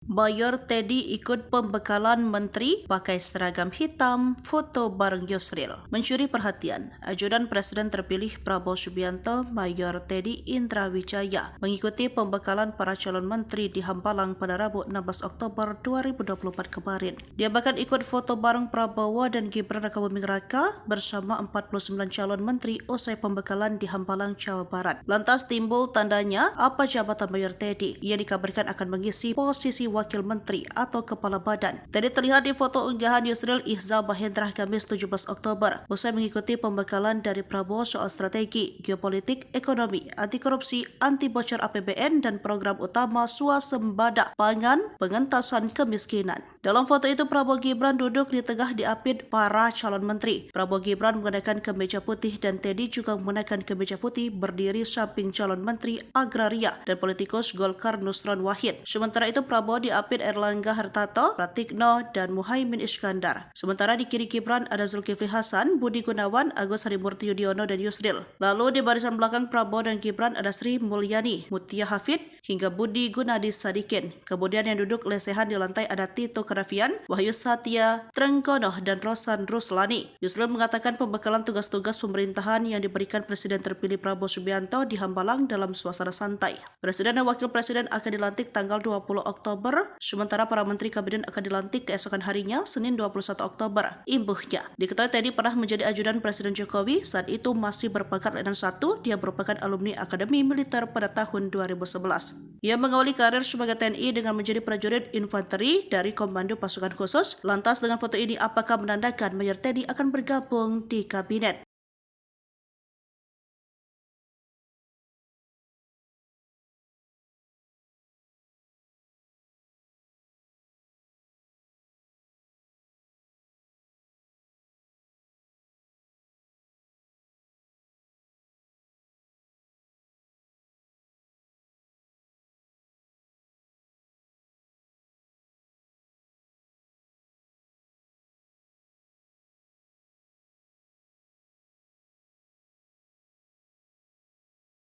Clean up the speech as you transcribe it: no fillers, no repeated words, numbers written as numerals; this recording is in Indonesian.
Mayor Teddy ikut pembekalan menteri pakai seragam hitam, foto bareng Yusril. Mencuri perhatian, ajudan Presiden terpilih Prabowo Subianto, Mayor Teddy Indra Wijaya, mengikuti pembekalan para calon menteri di Hambalang pada Rabu 16 Oktober 2024 kemarin. Dia bahkan ikut foto bareng Prabowo dan Gibran Rakabuming Raka bersama 49 calon menteri usai pembekalan di Hambalang, Jawa Barat. Lantas timbul tandanya apa jabatan Mayor Teddy? Ia dikabarkan akan mengisi posisi wakil menteri atau kepala badan. Tadi terlihat di foto unggahan Yusril Ihza Mahendra Kamis 17 Oktober usai mengikuti pembekalan dari Prabowo soal strategi, geopolitik, ekonomi, anti korupsi, anti bocor APBN dan program utama swasembada pangan, pengentasan kemiskinan. Dalam foto itu Prabowo Gibran duduk di tengah diapit para calon menteri. Prabowo Gibran mengenakan kemeja putih dan Teddy juga mengenakan kemeja putih berdiri samping calon menteri agraria dan politikus Golkar Nusron Wahid. Sementara itu Prabowo diapit Erlangga Hartarto, Pratikno, dan Muhaimin Iskandar. Sementara di kiri Gibran ada Zulkifli Hasan, Budi Gunawan, Agus Harimurti Yudhoyono, dan Yusril. Lalu di barisan belakang Prabowo dan Gibran ada Sri Mulyani, Mutia Hafid, hingga Budi Gunadi Sadikin. Kemudian yang duduk lesehan di lantai ada Tito Karnavian, Wahyu Satya Trenggono, dan Rosan Ruslani. Yusril mengatakan pembekalan tugas-tugas pemerintahan yang diberikan Presiden terpilih Prabowo Subianto di Hambalang dalam suasana santai. Presiden dan Wakil Presiden akan dilantik tanggal 20 Oktober, sementara para menteri kabinet akan dilantik keesokan harinya, Senin 21 Oktober. Imbuhnya, diketahui Teddy pernah menjadi ajudan Presiden Jokowi, saat itu masih berpangkat Letnan 1, dia merupakan alumni Akademi Militer pada tahun 2011. Ia mengawali karir sebagai TNI dengan menjadi prajurit infanteri dari Komando Pasukan Khusus. Lantas dengan foto ini apakah menandakan Mayor Teddy akan bergabung di kabinet?